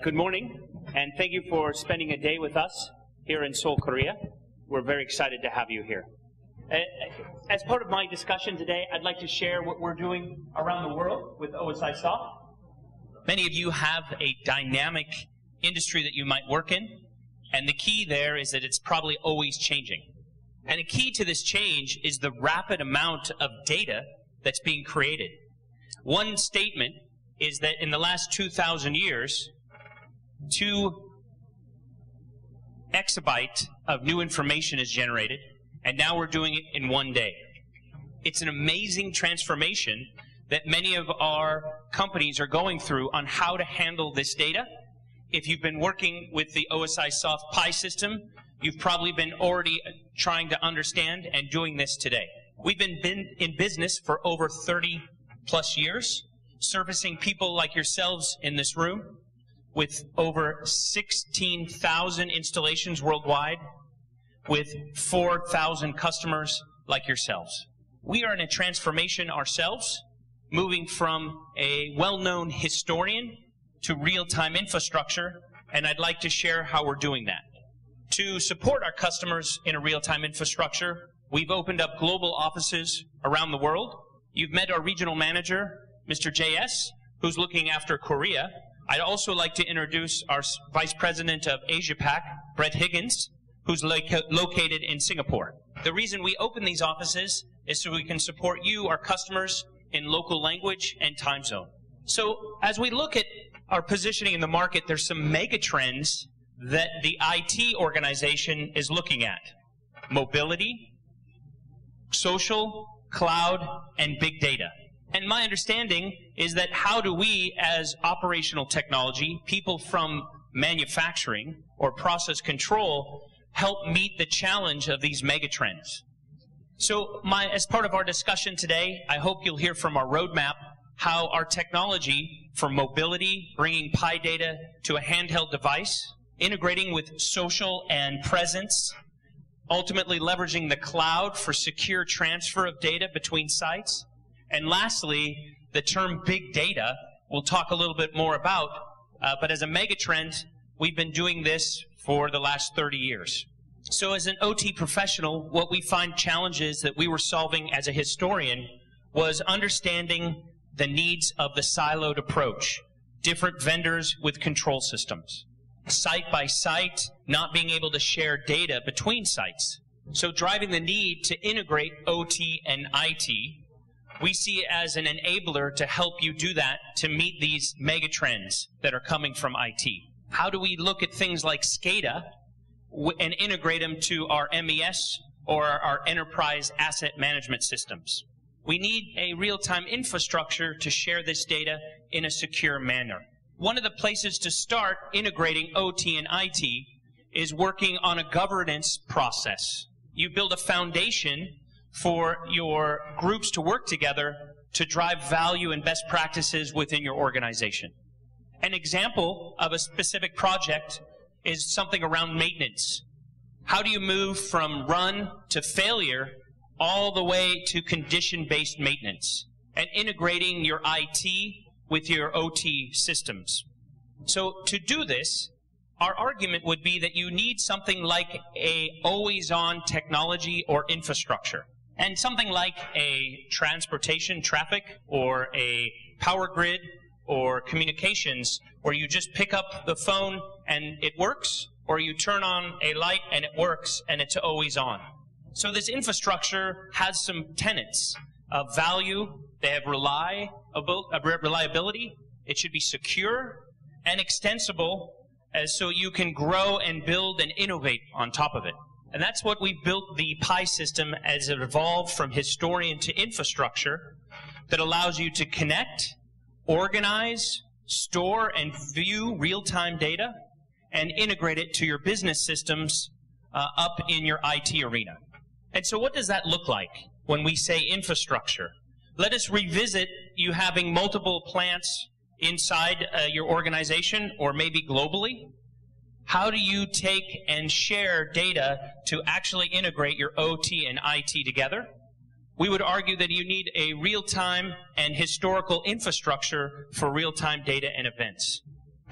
Good morning, and thank you for spending a day with us here in Seoul, Korea. We're very excited to have you here. As part of my discussion today, I'd like to share what we're doing around the world with oesisoft. Many of you have a dynamic industry that you might work in, and the key there is that it's probably always changing. And the key to this change is the rapid amount of data that's being created. One statement is that in the last 2,000 years, 2 exabytes of new information is generated, and now we're doing it in 1 day. It's an amazing transformation that many of our companies are going through on how to handle this data. If you've been working with the oesisoft Pi system, you've probably been already trying to understand and doing this today. We've been in business for over 30 plus years, servicing people like yourselves in this room with over 16,000 installations worldwide, with 4,000 customers like yourselves. We are in a transformation ourselves, moving from a well-known historian to real-time infrastructure, and I'd like to share how we're doing that. To support our customers in a real-time infrastructure, we've opened up global offices around the world. You've met our regional manager, Mr. JS, who's looking after Korea. I'd also like to introduce our Vice President of Asia Pac, Brett Higgins, who's located in Singapore. The reason we open these offices is so we can support you, our customers, in local language and time zone. So as we look at our positioning in the market, there's some mega trends that the IT organization is looking at. Mobility, social, cloud, and big data. And my understanding is that how do we, as operational technology, people from manufacturing or process control, help meet the challenge of these megatrends? So as part of our discussion today, I hope you'll hear from our roadmap how our technology for mobility, bringing Pi data to a handheld device, integrating with social and presence, ultimately leveraging the cloud for secure transfer of data between sites. And lastly, the term big data we'll talk a little bit more about, but as a megatrend, we've been doing this for the last 30 years. So as an OT professional, what we find challenges that we were solving as a historian was understanding the needs of the siloed approach, different vendors with control systems, site by site, not being able to share data between sites. So driving the need to integrate OT and IT, we see it as an enabler to help you do that to meet these mega trends that are coming from IT. How do we look at things like SCADA and integrate them to our MES or our enterprise asset management systems? We need a real-time infrastructure to share this data in a secure manner. One of the places to start integrating OT and IT is working on a governance process. You build a foundation for your groups to work together to drive value and best practices within your organization. An example of a specific project is something around maintenance. How do you move from run to failure all the way to condition-based maintenance and integrating your IT with your OT systems? So to do this, our argument would be that you need something like a always-on technology or infrastructure, and something like a transportation traffic or a power grid or communications where you just pick up the phone and it works, or you turn on a light and it works and it's always on. So this infrastructure has some tenets of value. They have reliability. It should be secure and extensible, as so you can grow and build and innovate on top of it. And that's what we built the Pi system as it evolved from historian to infrastructure that allows you to connect, organize, store, and view real-time data and integrate it to your business systems up in your IT arena. And so what does that look like when we say infrastructure? Let us revisit you having multiple plants inside your organization or maybe globally. How do you take and share data to actually integrate your OT and IT together? We would argue that you need a real-time and historical infrastructure for real-time data and events.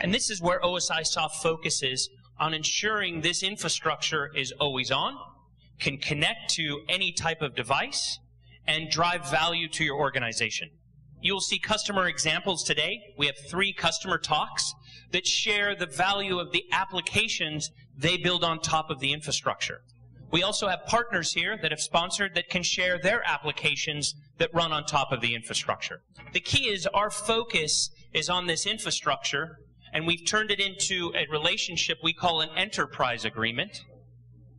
And this is where OSIsoft focuses on ensuring this infrastructure is always on, can connect to any type of device, and drive value to your organization. You'll see customer examples today. We have 3 customer talks that share the value of the applications they build on top of the infrastructure. We also have partners here that have sponsored that can share their applications that run on top of the infrastructure. The key is our focus is on this infrastructure, and we've turned it into a relationship we call an enterprise agreement.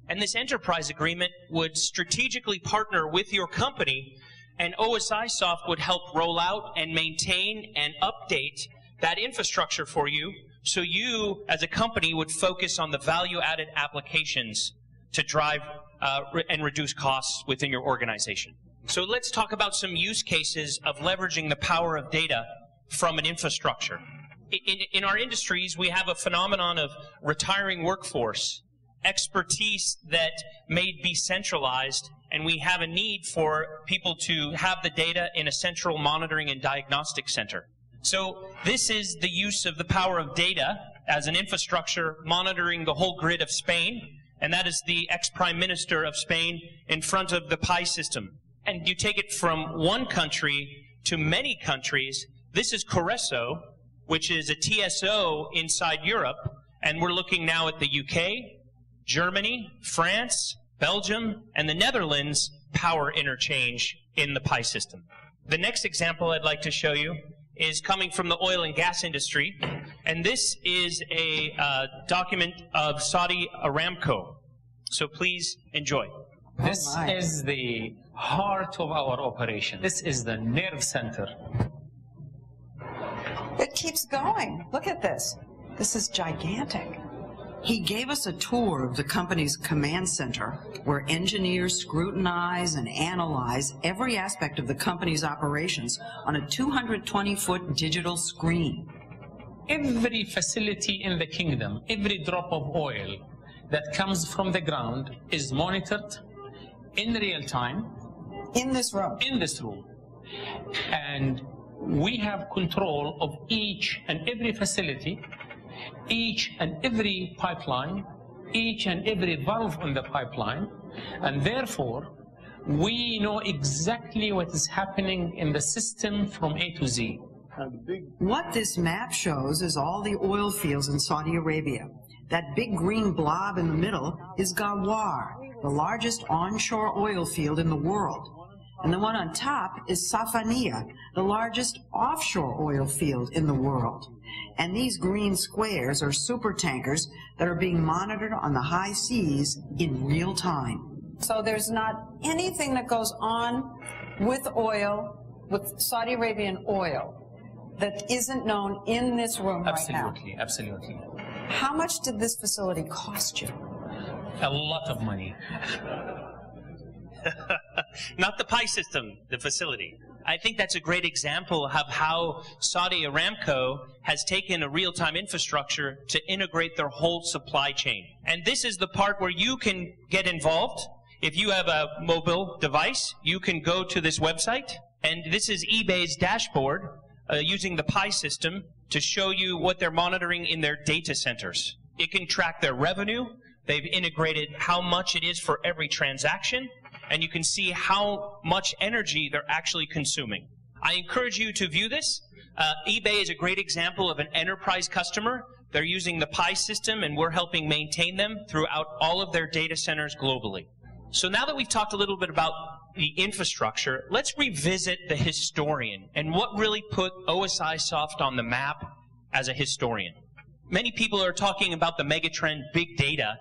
And this enterprise agreement would strategically partner with your company, and OSIsoft would help roll out and maintain and update that infrastructure for you, so you as a company would focus on the value-added applications to drive and reduce costs within your organization. So let's talk about some use cases of leveraging the power of data from an infrastructure. In our industries, we have a phenomenon of retiring workforce, expertise that may be centralized, and we have a need for people to have the data in a central monitoring and diagnostic center. So this is the use of the power of data as an infrastructure monitoring the whole grid of Spain, and that is the ex-Prime Minister of Spain in front of the PI system. And you take it from one country to many countries. This is Correso, which is a TSO inside Europe, and we're looking now at the UK, Germany, France, Belgium, and the Netherlands power interchange in the PI system. The next example I'd like to show you is coming from the oil and gas industry, and this is a document of Saudi Aramco. So please enjoy. This is the heart of our operation. This is the nerve center. It keeps going. Look at this. This is gigantic. He gave us a tour of the company's command center, where engineers scrutinize and analyze every aspect of the company's operations on a 220-foot digital screen. Every facility in the kingdom, every drop of oil that comes from the ground is monitored in real time. In this room? In this room. And we have control of each and every facility, each and every pipeline, each and every valve on the pipeline, and therefore we know exactly what is happening in the system from A to Z. What this map shows is all the oil fields in Saudi Arabia. That big green blob in the middle is Ghawar, the largest onshore oil field in the world. And the one on top is Safaniya, the largest offshore oil field in the world. And these green squares are super tankers that are being monitored on the high seas in real time. So there's not anything that goes on with oil, with Saudi Arabian oil, that isn't known in this room right now. Absolutely, absolutely. How much did this facility cost you? A lot of money. Not the PI system, the facility. I think that's a great example of how Saudi Aramco has taken a real-time infrastructure to integrate their whole supply chain. And this is the part where you can get involved. If you have a mobile device, you can go to this website, and this is eBay's dashboard using the PI system to show you what they're monitoring in their data centers. It can track their revenue. They've integrated how much it is for every transaction, and you can see how much energy they're actually consuming. I encourage you to view this. eBay is a great example of an enterprise customer. They're using the PI system, and we're helping maintain them throughout all of their data centers globally. So now that we've talked a little bit about the infrastructure, let's revisit the historian and what really put OSIsoft on the map as a historian. Many people are talking about the megatrend big data.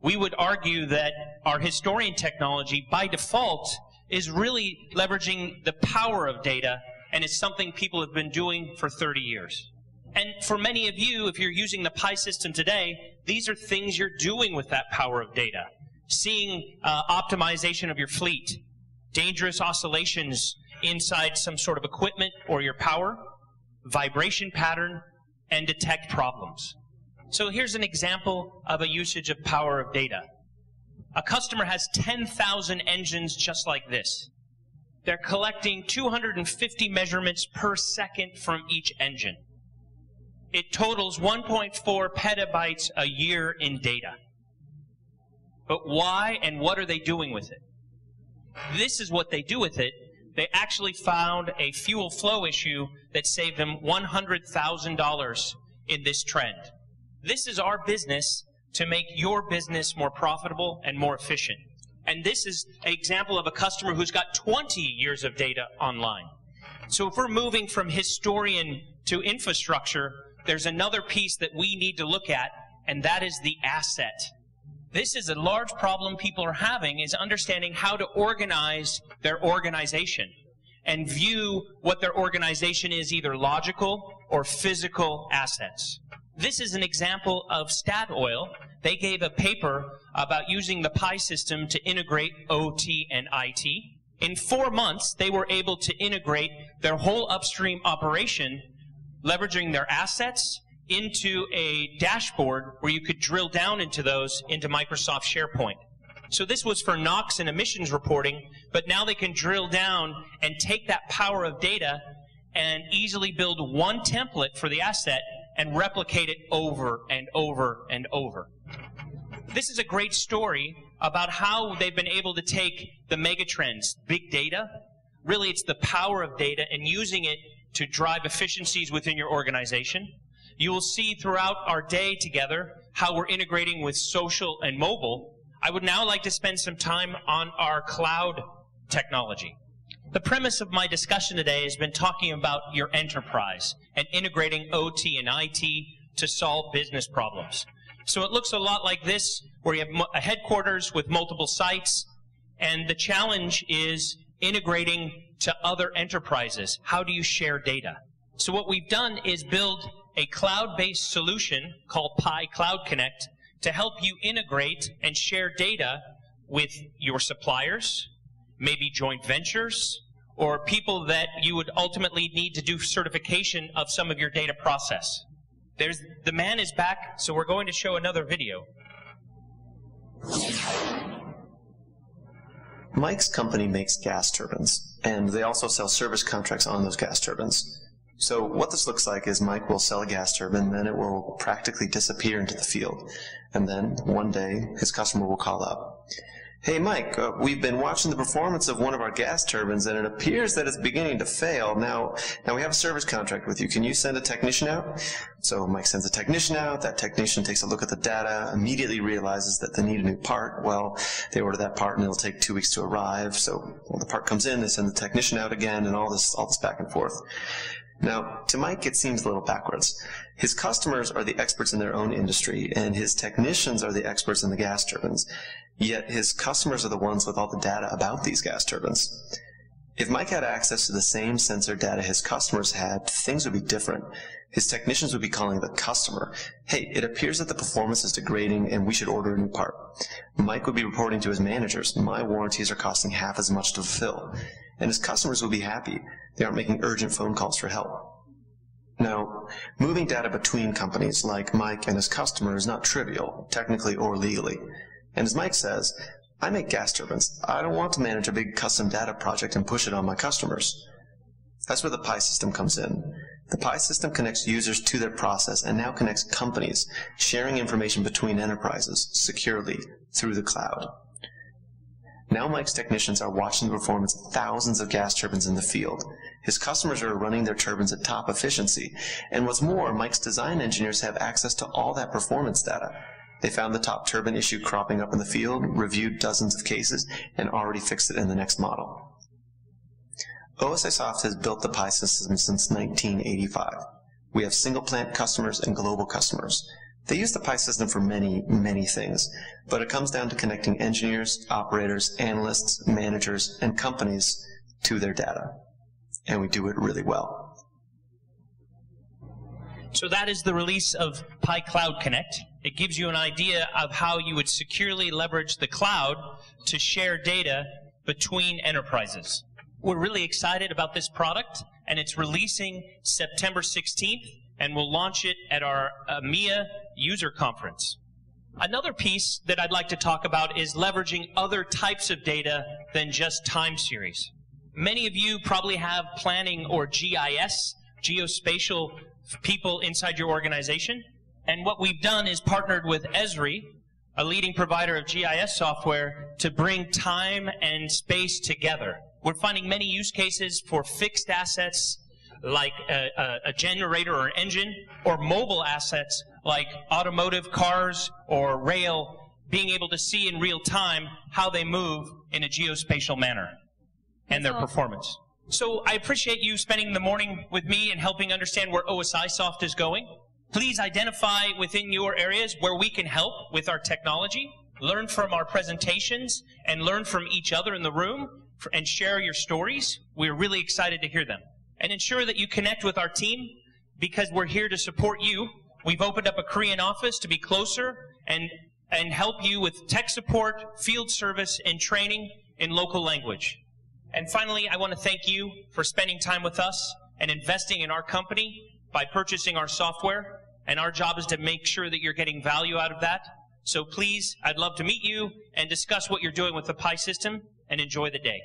We would argue that our historian technology, by default, is really leveraging the power of data, and it's something people have been doing for 30 years. And for many of you, if you're using the PI system today, these are things you're doing with that power of data. Seeing optimization of your fleet, dangerous oscillations inside some sort of equipment or your power, vibration pattern, and detect problems. So here's an example of a usage of power of data. A customer has 10,000 engines just like this. They're collecting 250 measurements per second from each engine. it totals 1.4 petabytes a year in data. But why and what are they doing with it? This is what they do with it. They actually found a fuel flow issue that saved them $100,000 in this trend. This is our business to make your business more profitable and more efficient. And this is an example of a customer who's got 20 years of data online. So if we're moving from historian to infrastructure, there's another piece that we need to look at, and that is the asset. This is a large problem people are having, is understanding how to organize their organization and view what their organization is, either logical or physical assets. This is an example of Statoil. They gave a paper about using the PI system to integrate OT and IT. In 4 months, they were able to integrate their whole upstream operation, leveraging their assets into a dashboard where you could drill down into those into Microsoft SharePoint. So this was for NOx and emissions reporting, but now they can drill down and take that power of data and easily build one template for the asset and replicate it over and over and over. This is a great story about how they've been able to take the megatrends, big data, really it's the power of data, and using it to drive efficiencies within your organization. You will see throughout our day together how we're integrating with social and mobile. I would now like to spend some time on our cloud technology. The premise of my discussion today has been talking about your enterprise and integrating OT and IT to solve business problems. So it looks a lot like this, where you have a headquarters with multiple sites, and the challenge is integrating to other enterprises. How do you share data? So what we've done is build a cloud-based solution called Pi Cloud Connect to help you integrate and share data with your suppliers, maybe joint ventures, or people that you would ultimately need to do certification of some of your data process. The man is back, so we're going to show another video. Mike's company makes gas turbines, and they also sell service contracts on those gas turbines. So what this looks like is Mike will sell a gas turbine, then it will practically disappear into the field. And then one day, his customer will call up. Hey Mike, we've been watching the performance of one of our gas turbines, and it appears that it's beginning to fail. Now we have a service contract with you. Can you send a technician out? So Mike sends a technician out. That technician takes a look at the data, immediately realizes that they need a new part. Well, they order that part, and it'll take 2 weeks to arrive. So when the part comes in, they send the technician out again, and all this back and forth. Now, to Mike, it seems a little backwards. His customers are the experts in their own industry, and his technicians are the experts in the gas turbines. Yet his customers are the ones with all the data about these gas turbines. If Mike had access to the same sensor data his customers had, things would be different. His technicians would be calling the customer, hey, it appears that the performance is degrading and we should order a new part. Mike would be reporting to his managers, my warranties are costing half as much to fulfill. And his customers would be happy. They aren't making urgent phone calls for help. Now, moving data between companies like Mike and his customer is not trivial, technically or legally. And as Mike says, I make gas turbines. I don't want to manage a big custom data project and push it on my customers. That's where the Pi system comes in. The Pi system connects users to their process and now connects companies, sharing information between enterprises securely through the cloud. Now Mike's technicians are watching the performance of thousands of gas turbines in the field. His customers are running their turbines at top efficiency. And what's more, Mike's design engineers have access to all that performance data. They found the top turbine issue cropping up in the field, reviewed dozens of cases, and already fixed it in the next model. OSIsoft has built the Pi system since 1985. We have single plant customers and global customers. They use the Pi system for many, many things, but it comes down to connecting engineers, operators, analysts, managers, and companies to their data. And we do it really well. So that is the release of Pi Cloud Connect. It gives you an idea of how you would securely leverage the cloud to share data between enterprises. We're really excited about this product, and it's releasing September 16th, and we'll launch it at our EMEA user conference. Another piece that I'd like to talk about is leveraging other types of data than just time series. Many of you probably have planning or GIS geospatial people inside your organization. And what we've done is partnered with Esri, a leading provider of GIS software, to bring time and space together. We're finding many use cases for fixed assets like a generator or an engine, or mobile assets like automotive cars or rail, being able to see in real time how they move in a geospatial manner and their performance. So I appreciate you spending the morning with me and helping understand where OSIsoft is going. Please identify within your areas where we can help with our technology, learn from our presentations, and learn from each other in the room, and share your stories. We're really excited to hear them. And ensure that you connect with our team, because we're here to support you. We've opened up a Korean office to be closer and help you with tech support, field service, and training in local language. And finally, I want to thank you for spending time with us and investing in our company by purchasing our software. And our job is to make sure that you're getting value out of that. So please, I'd love to meet you and discuss what you're doing with the Pi system, and enjoy the day.